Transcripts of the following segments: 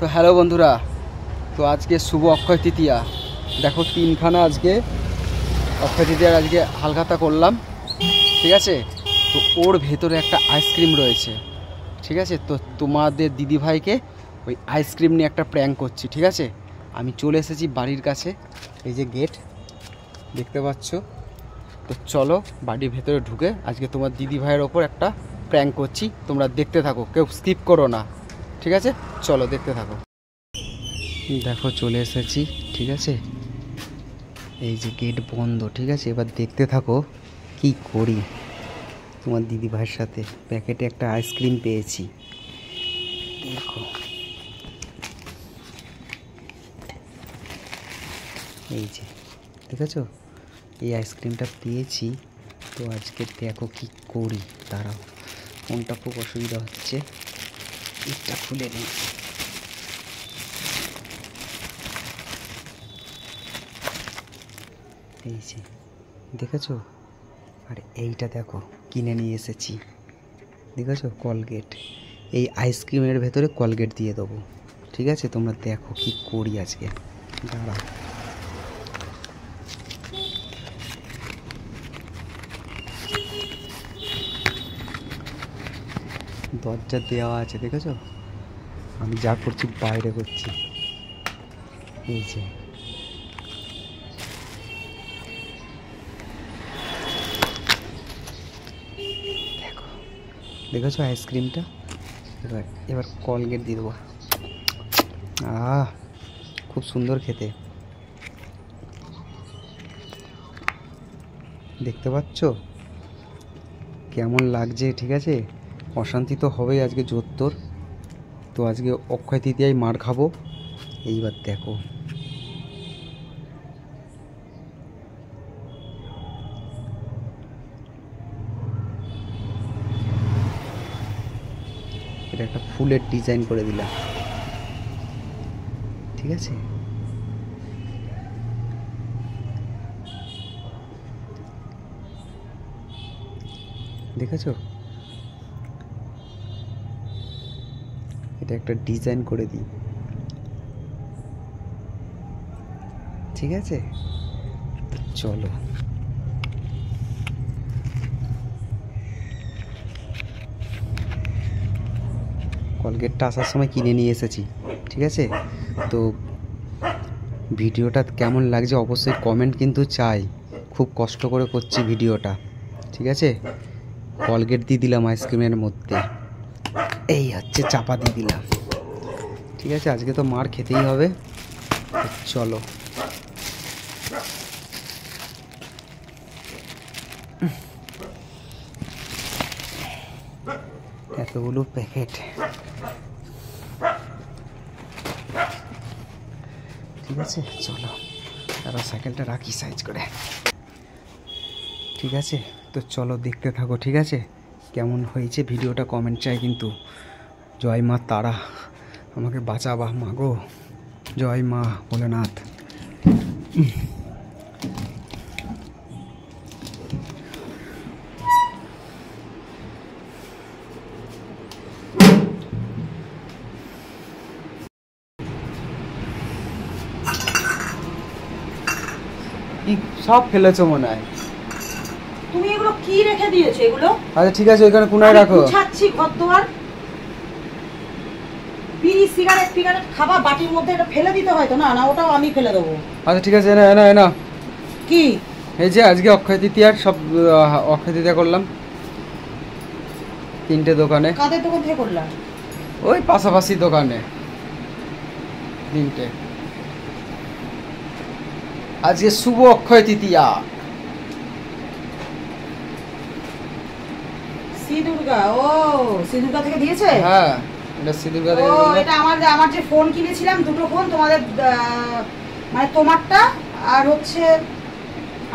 তো হ্যালো বন্ধুরা, তো আজকে শুভ অক্ষয় তৃতীয়া। দেখো তিনখানা আজকে অক্ষয় তৃতীয়ার আজকে হালখাতা করলাম, ঠিক আছে। তো ওর ভেতরে একটা আইসক্রিম রয়েছে, ঠিক আছে। তো তোমাদের দিদিভাইকে ওই আইসক্রিম নিয়ে একটা প্র্যাঙ্ক করছি, ঠিক আছে। আমি চলে এসেছি বাড়ির কাছে, এই যে গেট দেখতে পাচ্ছ। তো চলো বাড়ির ভেতরে ঢুকে আজকে তোমার দিদিভাইয়ের ওপর একটা প্র্যাঙ্ক করছি, তোমরা দেখতে থাকো, কেউ স্কিপ করো না, ঠিক আছে। চলো দেখতে থাকো। দেখো চলে এসেছি, ঠিক আছে। এই যে গেট বন্ধ, ঠিক আছে। এবার দেখতে থাকো কি করি তোমার দিদি ভাইয়ের সাথে। প্যাকেটে একটা আইসক্রিম পেয়েছি, দেখো। এই যে দেখেছো, এই আইসক্রিমটা পেয়েছি। তো আজকে দেখো কি করি, দাঁড়াও, কোনটা খুব অসুবিধা হচ্ছে, এটা খুলে নিই। এই যে দেখেছো, আর এইটা দেখো কিনে নিয়ে এসেছি, দেখেছো, কলগেট। এই আইসক্রিমের ভেতরে কলগেট দিয়ে দেবো, ঠিক আছে। তোমরা দেখো কি করি আজকে, দাঁড়াও। দরজা দেওয়া আছে, দেখেছো। আমি যা করছি বাইরে করছি, এই যে দেখো, দেখেছো আইসক্রিমটা। এবার কলগেট দিয়ে দেবো। খুব সুন্দর খেতে, দেখতে পাচ্ছ কেমন লাগছে, ঠিক আছে। অশান্তি তো হবেই আজকে জোর। তো আজকে অক্ষয় তৃতীয়ায় মার খাবো। এইবার দেখো, এটা একটা ফুলের ডিজাইন করে দিলাম, ঠিক আছে। দেখেছো, এটা একটা ডিজাইন করে দিই, ঠিক আছে। চলো কলগেটটা আসার সময় কিনে নিয়ে এসেছি, ঠিক আছে। তো ভিডিওটা কেমন লাগছে অবশ্যই কমেন্ট কিন্তু চাই, খুব কষ্ট করে করছি ভিডিওটা, ঠিক আছে। কলগেট দিয়ে দিলাম আইসক্রিমের মধ্যে, এই হচ্ছে চাপা দিয়ে দিলাম, ঠিক আছে। আজকে তো মার খেতেই হবে, চলো। এতগুলো প্যাকেট, ঠিক আছে। চলো তারা সাইকেলটা রাখি সাইজ করে, ঠিক আছে। তো চলো দেখতে থাকো, ঠিক আছে। কেমন হয়েছে ভিডিওটা কমেন্ট চাই কিন্তু। জয় মা তারা, আমাকে বাঁচাবা মা গো, জয় মা ভোলেনাথ। সব ফেলেছো মনে হয় তুমি। এগুলো কি রেখে দিয়েছো এগুলো? আচ্ছা ঠিক আছে, ওইখানে কোনায় রাখো। গুছাচ্ছি ঘরদোয়ার। বিড়ি সিগারেট খাবা বাটির মধ্যে, এটা ফেলে দিতে হয় তো? না না, ওটাও আমি ফেলে দেবো। আচ্ছা ঠিক আছে, এনা কি? এই যে আজকে অক্ষয় তৃতীয়ার সব অক্ষয় তৃতীয়া করলাম 3টে দোকানে। কাদের দোকান থেকে করলাম? ওই পাশাপাশি দোকানে 3টে। আজকে শুভ অক্ষয় তৃতীয়া। শ্রী দুর্গা, ও শ্রী দুর্গা থেকে দিয়েছে? হ্যাঁ, এটা শ্রী দুর্গা থেকে। ও এটা আমার যে ফোন কিনেছিলাম, দুটো ফোন, তোমাদের মানে তোমারটা আর হচ্ছে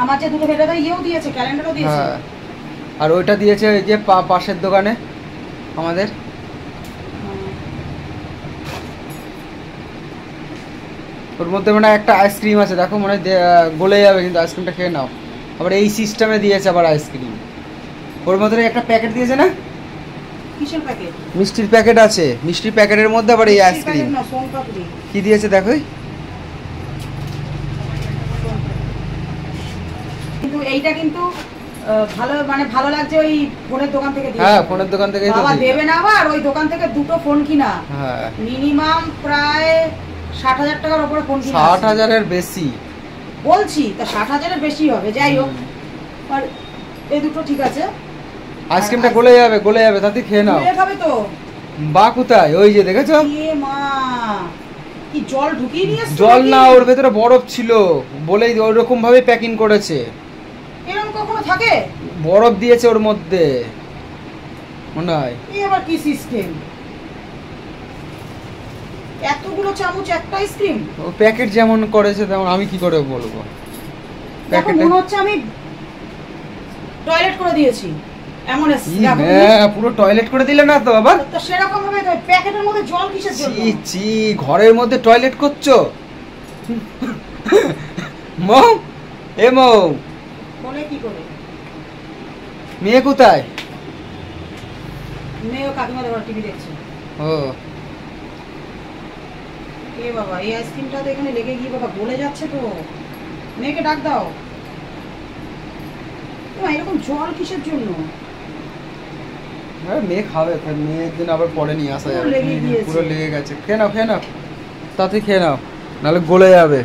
আমার যে দুটো ভেটাটা ইয়েও দিয়েছে, ক্যালেন্ডারও দিয়েছে। হ্যাঁ, আর ওইটা দিয়েছে ওই যে পাশের দোকানে আমাদের। ওর মধ্যে মানে একটা আইসক্রিম আছে, দেখো মনে হয় গলে যাবে, কিন্তু আইসক্রিমটা খেয়ে নাও। আবার এই সিস্টেমে দিয়েছে আবার আইসক্রিম, ওর মধ্যে একটা প্যাকেট দিয়েছে না। কিসের প্যাকেট? মিষ্টির প্যাকেট আছে, মিষ্টির প্যাকেটের মধ্যে আবার এই আইসক্রিম। না, সোন পাপড়ি। কি দিয়েছে দেখো। কিন্তু এইটা কিন্তু ভালো, মানে ভালো লাগছে ওই ফোনের দোকান থেকে। হ্যাঁ, ফোনের দোকান থেকেই তো বাবা দেবে না আবার ওই দোকান থেকে দুটো ফোন কিনা। হ্যাঁ, মিনিমাম প্রায় 60,000 টাকার উপরে ফোন কিনা। 60,000-এর বেশি বলছি, তা 60,000-এর বেশি হবে। যাই হোক, আর এই দুটো ঠিক আছে। আইসক্রিমটা গলে যাবে, গলে যাবে, তাতে খেয়ে নাও। গলে যাবে তো। বা কোথায়? ওই যে দেখেছো? এ মা, কি জল ঢুকিয়ে নিয়ে এসেছে? জল না, ওর ভেতরে বরফ ছিল বলেই ওই রকম ভাবে প্যাকিং করেছে। এরকম কখনো থাকে? বরফ দিয়েছে ওর মধ্যে মনে হয়। এই আবার কি সিস্টেম? এতগুলো চামচ একটা আইসক্রিম? ও প্যাকেট যেমন করেছে তেমন আমি কি করে বলবো। দেখো মনে হচ্ছে আমি টয়লেট করে দিয়েছি এমন পুরো টয়লেট করে দিলে না তো আবার? তো সেরকম ভাবে প্যাকেটের মধ্যে জল কিসের জন্য? ছি ছি, ঘরের মধ্যে টয়লেট করছো? মৌ, এ মৌ, বলে কি করে? মেয়ে কোথায়? মেয়ে কাকিমাদের ঘরে টিভি দেখছে। ও এ বাবা, এই আইসক্রিমটা তো এখানে লেগে গিয়ে বাবা গলে যাচ্ছে তো। মেয়েকে ডাক দাও। এরকম জল কিসের জন্য? মেয়ে খাবে, মেয়ের জন্য আবার পরে নিয়ে আসা যাবে। পুরো লেগে গেছে। খেয়ে নাও, খেয়ে নাও, তাতে খেয়ে নাও, নাহলে গলে যাবে।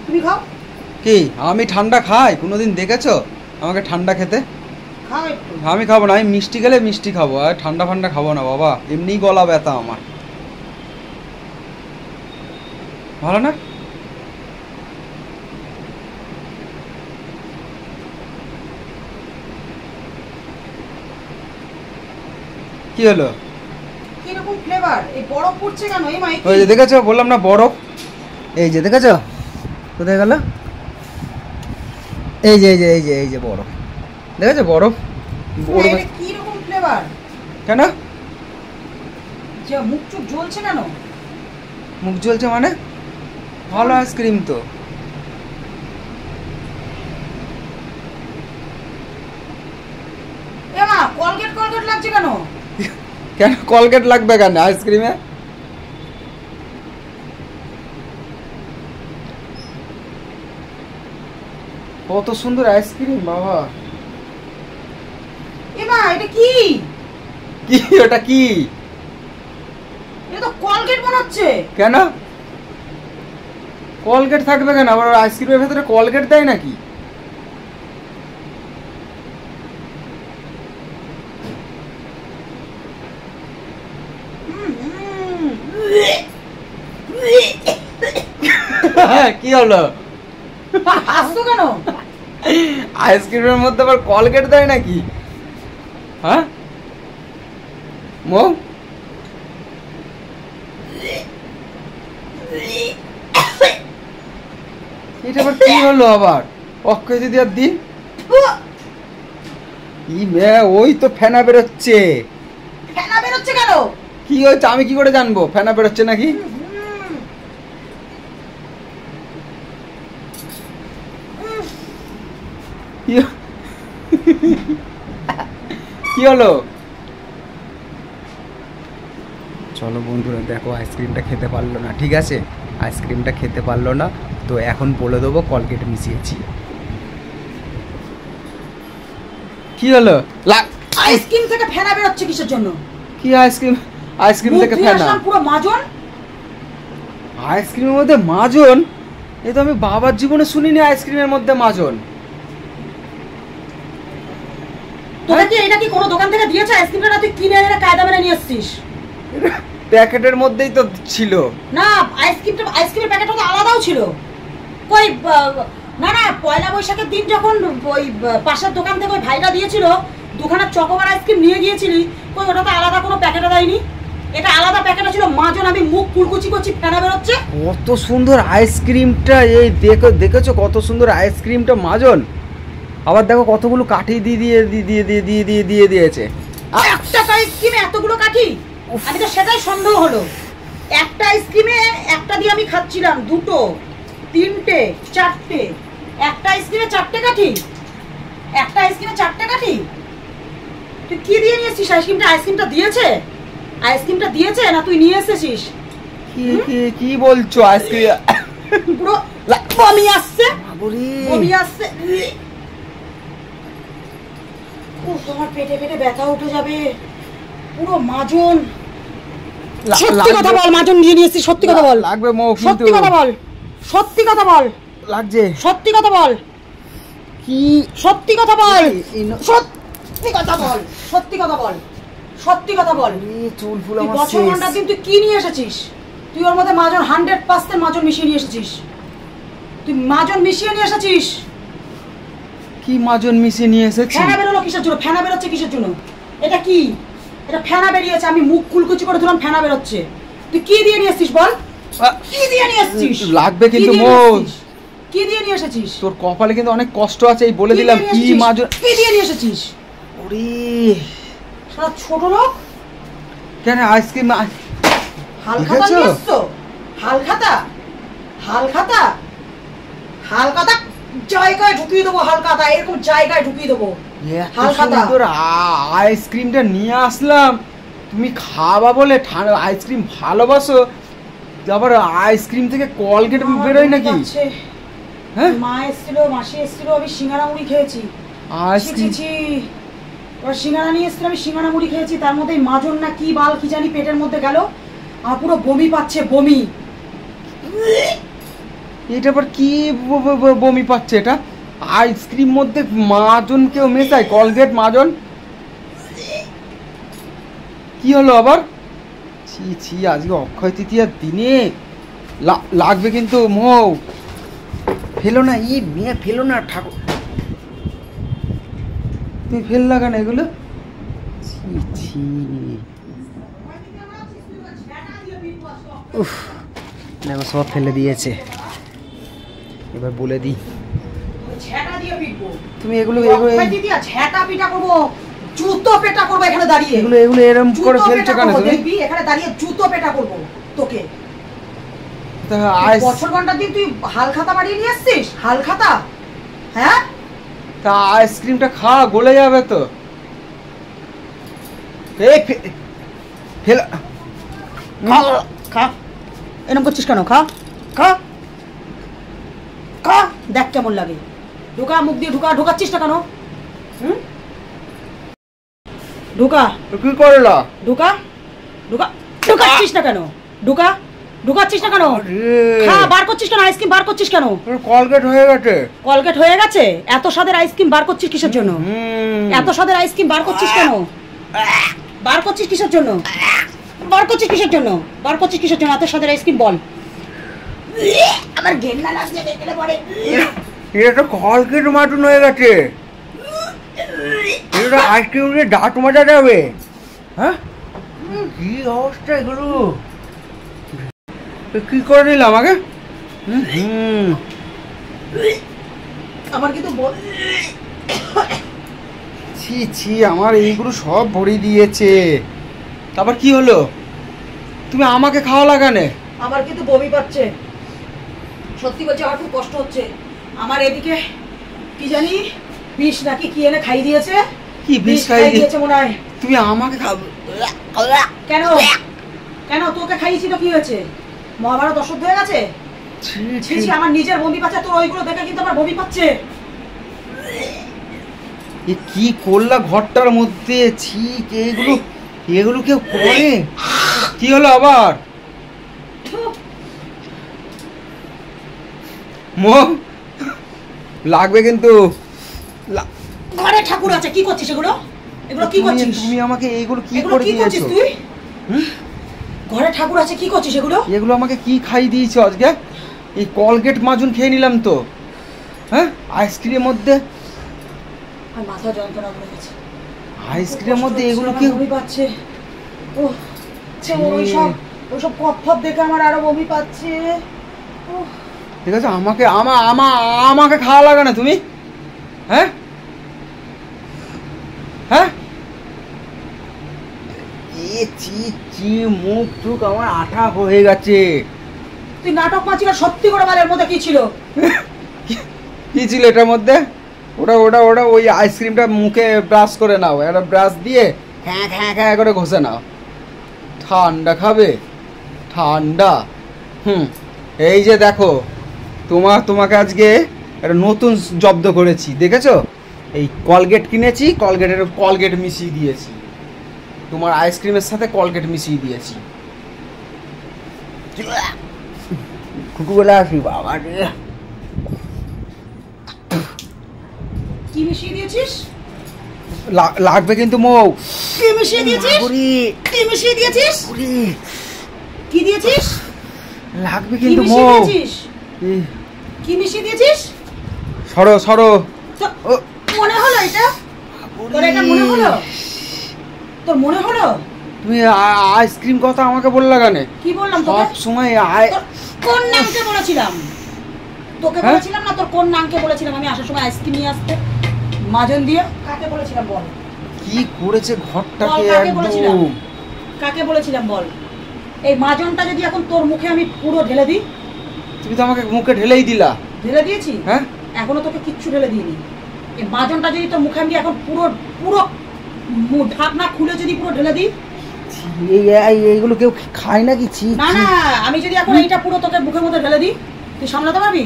তুমি খাও। কি আমি ঠান্ডা খাই? কোনোদিন দেখেছো আমাকে ঠান্ডা খেতে? খাও একটু। আমি খাবো না, আমি মিষ্টি গেলে মিষ্টি খাবো, আর ঠান্ডা ফান্ডা খাবো না বাবা। এমনি গলা ব্যথা আমার, ভালো না। কি হলো? কিরকম ফ্লেভার? এই বরফ পড়ছে কেন? এই মাইক, ওই যে দেখেছো, বললাম না বরফ। এই যে দেখেছো, কোথায় গেল? এই যে এই যে এই যে এই যে বরফ, দেখেছো বরফ? এটা কি রকম ফ্লেভার? কেন যে মুখ চুপ জ্বলছে কেন? মুখ জ্বলছে মানে? ভালো আইসক্রিম তো। এ মা, কলগেট কলগেট লাগছে কেন? কেন কলগেট লাগবে কেন আইসক্রিমে? কত সুন্দর আইসক্রিম বাবা। এ মা, এটা কি? কি ওটা? কি এটা তো কলগেট মনে হচ্ছে। কেন কলগেট থাকবে কেন? আবার আইসক্রিমের ভেতরে কলগেট দেয় নাকি? কি হলো? হাসছো কেন? আইসক্রিমের মধ্যে আবার কলগেট দেয় নাকি? হ্যাঁ মৌ, এটা আবার কি হলো আবার? অক্ষয় তৃতীয়ার দিন ওই তো ফেনা বেরোচ্ছে। ফেনা বেরোচ্ছে কেন? কি হয়েছে আমি কি করে জানবো ফেনা বেরোচ্ছে নাকি? কি হলো? চলো বন্ধুরা, দেখো আইসক্রিমটা খেতে পারলো না, ঠিক আছে, আইসক্রিমটা খেতে পারলো না, তো এখন বলে দেবো কলগেট মিশিয়েছি। কি হলো? আইসক্রিম থেকে ফেনা বেরোচ্ছে কিসের জন্য? কি আইসক্রিম? আইসক্রিম থেকে ফেনা? পুরো মাজন। আইসক্রিমের মধ্যে মাজন? এ তো আমি বাবার জীবনে শুনিনি আইসক্রিমের মধ্যে মাজন। তোরা কি এটা কি কোনো দোকান থেকে দিয়েছে? আইসক্রিমটা তুই কিনে এনে কায়দা মেনে নিয়ে এসেছিস? প্যাকেটের মধ্যেই তো ছিল। না, আইসক্রিমের প্যাকেটটা তো আলাদাও ছিল। কই না না, পয়লা বৈশাখের দিন যখন ওই পাশের দোকান থেকে ওই ভাইটা দিয়েছিল দুখানা চকোবার আইসক্রিম নিয়ে গিয়েছিলি, কই ওটা তো আলাদা কোনো প্যাকেটে দেয়নি। এটা আলাদা প্যাকেটে ছিল মাজন। আমি মুখ কুলকুচি করছি, ফেনা বেরোচ্ছে। কত সুন্দর আইসক্রিমটা, এই দেখেছো কত সুন্দর আইসক্রিমটা মাজন। আবার দেখো কতগুলো কাঠি দিয়ে দিয়েছে। একটা আইসক্রিমে এতগুলো কাঠি? আমি তো সেটাই সন্দেহ হলো। একটা আইসক্রিমে একটা দিয়ে আমি খাচ্ছিলাম, দুটো, তিনটে, চারটে, একটা আইসক্রিমে চারটে কাঠি। একটা আইসক্রিমে 4টে কাঠি? তুই কি দিয়ে নিয়ে এসেছিস? আইসক্রিমটা দিয়েছে? আইসক্রিমটা দিয়েছে না তুই নিয়ে এসেছিস? কি বলছো? আইসক্রিম পুরো বমি আসছে, বমি আসছে। তোমার পেটে পেটে ব্যথা উঠে যাবে পুরো। মাজন, সত্যি কথা বল, মাজন দিয়ে নিয়েছিস? সত্যি কথা বল। লাগবে মুখ, সত্যি কথা বল, সত্যি কথা বল। লাগছে? সত্যি কথা বল। কি সত্যি কথা বল, সত্যি কথা বল, সত্যি কথা বল, সত্যি কথা বল। চুল ফুল তুই আমার বছর শেষ। ঘন্টার দিন তুই কি নিয়ে এসেছিস? তুই ওর মধ্যে মাজন 100% মাজন মিশিয়ে নিয়ে এসেছিস। তুই মাজন মিশিয়ে নিয়ে এসেছিস। কি মাজন মিশিয়ে নিয়ে এসেছিস? ফেনা বেরোলো কিসের জন্য? ফেনা বেরোচ্ছে কিসের জন্য? এটা কি? এটা ফেনা বেরিয়েছে। আমি মুখ কুলকুচি করে ধরলাম, ফেনা বেরোচ্ছে। তুই কি দিয়ে নিয়ে এসেছিস বল? কি দিয়ে নিয়ে এসেছিস? লাগবে কিন্তু কি দিয়ে নিয়ে মোজ। এসেছিস? কি দিয়ে নিয়ে এসেছিস? তোর কপালে কিন্তু অনেক কষ্ট আছে, এই বলে দিলাম। কি মাজন? কি দিয়ে নিয়ে এসেছিস? ওরে সারা ছোট লোক। কেন আইসক্রিম? হালখাতা নিয়ে এসছো? হালখাতা, হালখাতা, হালখাতা জায়গায় ঢুকিয়ে দেবো। হালখাতা এরকম জায়গায় ঢুকিয়ে দেবো। হালখাতা তোর আইসক্রিমটা নিয়ে আসলাম, তুমি খাওয়া বলে। আইসক্রিম ভালোবাসো, আবার আইসক্রিম থেকে কলগেট বেরোয় নাকি? হ্যাঁ, মা এসেছিল, মাসি এসেছিল, আমি সিঙ্গারা মুড়ি খেয়েছি। আইসক্রিম ওরা সিঙ্গারা নিয়ে এসেছিল, আমি সিঙ্গারা মুড়ি খেয়েছি। তার মধ্যে মাজন না কি বাল কি জানি পেটের মধ্যে গেল। আমার পুরো বমি পাচ্ছে, বমি। এটা আবার কি বমি পাচ্ছে? এটা আইসক্রিম মধ্যে মাজন কেউ মেশায়? কলগেট মাজন কি হলো আবার? ছি ছি, আজকে অক্ষয় তৃতীয়ার দিনে লাগবে কিন্তু। মৌ ফেলো না, ই মেয়ে ফেলো না। ঠাকুর তুমি ফেললা কেন এগুলো? ছি ছি, উফ, দেখো সব ফেলে দিয়েছে। এবার বলে দিই, তুমি এগুলো ঝেঁটা পিটা করবো, জুতো পেটা করবো এখানে দাঁড়িয়ে। এগুলো এগুলো এরকম করে ফেলছো কেন তুমি? দেখবি এখানে দাঁড়িয়ে জুতো পেটা করবো তোকে। বছর ঘন্টার দিন তুই হালখাতা বাড়িয়ে নিয়ে আসছিস? হালখাতা? হ্যাঁ, তা আইসক্রিমটা খা, গলে যাবে তো। খা, এরকম করছিস কেন? খা খা খা, দেখ কেমন লাগে। ঢোকা, মুখ দিয়ে ঢোকা। ঢোকাচ্ছিস না কেন? ঢোকা, কি করলা? ঢোকা, ঢোকা, ঢোকাচ্ছিস না কেন? ঢোকা, ঢোকাচ্ছিস না কেন? খা, বার করছিস কেন? আইসক্রিম বার করছিস কেন? কলগেট হয়ে গেছে। কলগেট হয়ে গেছে? এত স্বাদের আইসক্রিম বার করছিস কিসের জন্য? এত স্বাদের আইসক্রিম বার করছিস কেন? বার করছিস কিসের জন্য? বার করছিস কিসের জন্য? বার করছিস কিসের জন্য এত স্বাদের আইসক্রিম বল? আমার ঘেন্না লাগছে দেখলে পরে। এটা তো কলগেট মাটন হয়ে গেছে। এটা আইসক্রিম দিয়ে দাঁত মাজা যাবে? হ্যাঁ, কি অবস্থা এগুলো? কি করে দিলাম আমাকে? আমার কিন্তু ছি ছি, আমার এইগুলো সব ভরে দিয়েছে। তারপর কি হলো? তুমি আমাকে খাওয়া লাগানে? আমার কিন্তু বমি পাচ্ছে, সত্যি বলছি। আমার খুব কষ্ট হচ্ছে। আমার এদিকে কি জানি বিষ নাকি কি এনে খাই দিয়েছে। কি বিষ খাই দিয়েছে মনে হয়? তুমি আমাকে খাবে কেন? কেন তোকে খাইয়েছি তো কি হয়েছে? মহাভারত অশুদ্ধ হয়ে গেছে? ছি ছি, আমার নিজের বমি পাচ্ছে, তোর ওইগুলো দেখে কিন্তু আমার বমি পাচ্ছে। কি করলা ঘরটার মধ্যে? ছি, এগুলো এগুলো কেউ করে? কি হলো আবার? লাগবে কিন্তু। ঘরে ঠাকুর আছে, কি করছিস এগুলো? এগুলো কি করছিস? তুমি আমাকে এইগুলো কি করে দিয়েছো? তুই ঘরে ঠাকুর আছে, কি করছিস এগুলো? এগুলো আমাকে কি খাই দিয়েছো আজকে? এই কলগেট মাজন খেয়ে নিলাম তো। হ্যাঁ, আইসক্রিমের মধ্যে মাথা যন্ত্রণা করে গেছে। আইসক্রিমের মধ্যে এগুলো কি বমি পাচ্ছে? ওইসব কফ দেখে আমার আরো বমি পাচ্ছে। ঠিক আছে, আমাকে খাওয়া লাগে না তুমি? হ্যাঁ হ্যাঁ, মুখ টুক আমার আঠা হয়ে গেছে। তুই নাটক মাছিস, সত্যি করে বল এর মধ্যে কি ছিল? কি ছিল এটার মধ্যে? ওটা ওটা ওটা ওই আইসক্রিমটা মুখে ব্রাশ করে নাও, একটা ব্রাশ দিয়ে হ্যাঁ হ্যাঁ হ্যাঁ করে ঘষে নাও। ঠান্ডা খাবে, ঠান্ডা। এই যে দেখো তোমাকে আজকে একটা নতুন জব্দ করেছি, দেখেছো? এই কলগেট কিনেছি, কলগেট মিশিয়ে দিয়েছি, তোমার আইসক্রিমের সাথে কলগেট মিশিয়ে দিয়েছি। খুকু বলে আসি বাবা রে। কি মিশিয়ে দিয়েছিস? লাগবে কিন্তু মৌ। কি মিশিয়ে দিয়েছিস? কি মিশিয়ে দিয়েছিস? কি দিয়েছিস? লাগবে কিন্তু মৌ। কি মিশিয়ে দিয়েছিস? সরো সরো। মনে হলো এটা? তোর এটা মনে হলো? তোর মনে হলো? তুমি আইসক্রিম কথা আমাকে বললা কেন? কি বললাম তোকে? সব সময় কোন নামকে বলেছিলাম? তোকে বলেছিলাম না তোর কোন নামকে বলেছিলাম আমি আসার সময় আইসক্রিম নিয়ে আসতে? মাজন দিয়ে কাকে বলেছিলাম বল? কি করেছে ঘরটাকে একদম। কাকে বলেছিলাম বল? এই মাজনটা যদি এখন তোর মুখে আমি পুরো ঢেলে দিই? তুমি তো আমাকে মুখে ঢেলেই দিলা। ঢেলে দিয়েছি? হ্যাঁ, এখনো তোকে কিচ্ছু ঢেলে দিইনি। এই মাজনটা যদি তোর মুখে আমি এখন পুরো পুরো ঢাকনা খুলে যদি পুরো ঢেলে দিই, এইগুলো কেউ খায় নাকি? না না, আমি যদি এখন এইটা পুরো তোকে মুখের মধ্যে ঢেলে দিই, তুই সামলাতে পারবি?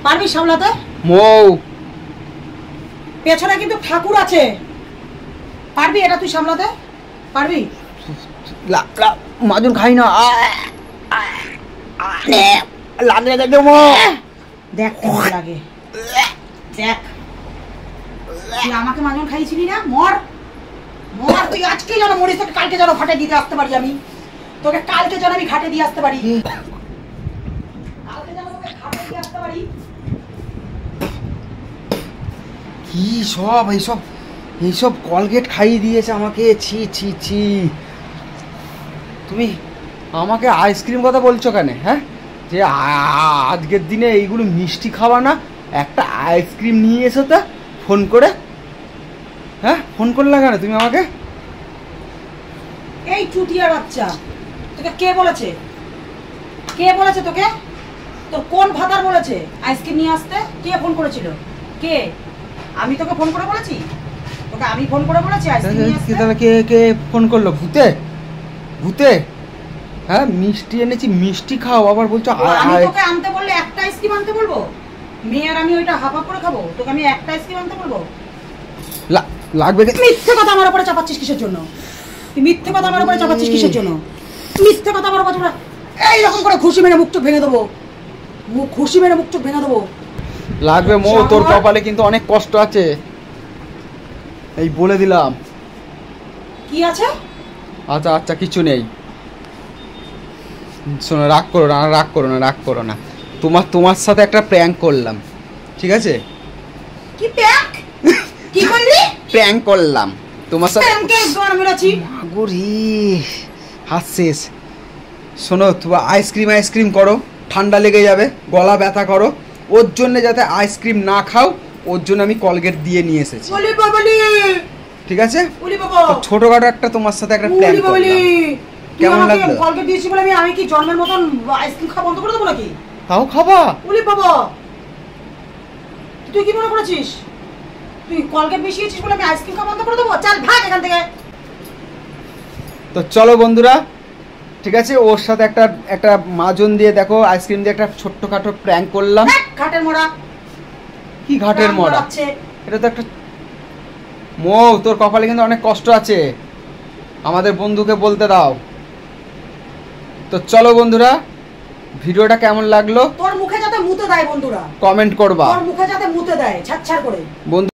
পারবি সামলাতে? মৌ, পেছনে কিন্তু ঠাকুর আছে, পারবি এটা তুই সামলাতে? পারবি? মাজুন খাই না। লাগে দেখ দেখ কেমন লাগে, দেখ। তুই আমাকে মাজুন খাইছিলি না? মর মর, তুই আজকে যেন মরিস, তোকে কালকে যেন ঘাটে দিতে আসতে পারি আমি, তোকে কালকে যেন আমি ঘাটে দিয়ে আসতে পারি, কালকে যেন তোকে ঘাটে দিয়ে আসতে পারি। কি সব এইসব কলগেট খাইয়ে দিয়েছে আমাকে। ছি ছি ছি। তুমি আমাকে আইসক্রিম কথা বলছো কেন? হ্যাঁ, যে আজকের দিনে এইগুলো মিষ্টি খাওয়া না, একটা আইসক্রিম নিয়ে এসো তা ফোন করে। হ্যাঁ, ফোন করলে কেন তুমি আমাকে? এই চুটিয়ার বাচ্চা, তোকে কে বলেছে? কে বলেছে তোকে? তোর কোন ভাতার বলেছে আইসক্রিম নিয়ে আসতে? কে ফোন করেছিল? কে? আমি তোকে ফোন করে বলেছি? তোকে আমি ফোন করে বলেছি আইসক্রিম নিয়ে আসতে? তাহলে কে ফোন করলো? ভূতে? ভূতে? হ্যাঁ, মিষ্টি এনেছি, মিষ্টি খাও, আবার বলছো আমি তোকে আনতে বললে একটা আইসক্রিম আনতে বলবো? মেয়ে আর আমি ওইটা হাফ হাফ করে খাবো? তোকে আমি একটা আইসক্রিম আনতে বলবো? লাগবে। মিথ্যে কথা আমার উপরে চাপাচ্ছিস কিসের জন্য? তুই মিথ্যে কথা আমার উপরে চাপাচ্ছিস কিসের জন্য? মিথ্যে কথা আমার উপরে এইরকম করে খুশি মেরে মুখ চোখ ভেঙে দেবো, খুশি মেরে মুখ চোখ ভেঙে দেবো। লাগবে মৌ, তোর কপালে কিন্তু অনেক কষ্ট আছে, এই বলে দিলাম। কি আছে? আচ্ছা আচ্ছা, কিছু নেই। শোনো, রাগ করো না। তোমার সাথে একটা প্র্যাঙ্ক করলাম, ঠিক আছে? কি প্র্যাঙ্ক? কি করলি? প্র্যাঙ্ক করলাম তোমার সাথে। প্র্যাঙ্কে গড় মেরেছি মাগুরি হাসছিস। শোনো, তুমি আইসক্রিম করো, ঠান্ডা লেগে যাবে, গলা ব্যথা করো, ওর জন্য যাতে আইসক্রিম না খাও, ওর জন্য আমি কলগেট দিয়ে নিয়ে এসেছি, ঠিক আছে? ছোটখাটো একটা তোমার সাথে একটা প্ল্যান করলাম। কেমন লাগলো? কলগেট দিয়েছি বলে আমি কি জন্মের মতন আইসক্রিম খাওয়া বন্ধ করে দেবো নাকি? তাও খাবা? ওলি বাবা, তুই কি মনে করেছিস তুই কলগেট মিশিয়েছিস বলে আমি আইসক্রিম খাওয়া বন্ধ করে দেবো? চল ভাগ এখান থেকে। তো চলো বন্ধুরা, ঠিক আছে, ওর সাথে একটা মাজন দিয়ে দেখো আইসক্রিম দিয়ে একটা ছোট্টখাটো প্র্যাঙ্ক করলাম। ঘাটের মোড়া। কি ঘাটের মোড়া? এটা তো একটা মৌ, তোর কপালে কিন্তু অনেক কষ্ট আছে, আমাদের বন্ধুকে বলতে দাও। তো চলো বন্ধুরা, ভিডিওটা কেমন লাগলো তোর মুখে যাতে মুতে দেয় বন্ধুরা, কমেন্ট করবা। তোর মুখে যাতে মুতে দেয় ছাড় করে বন্ধু।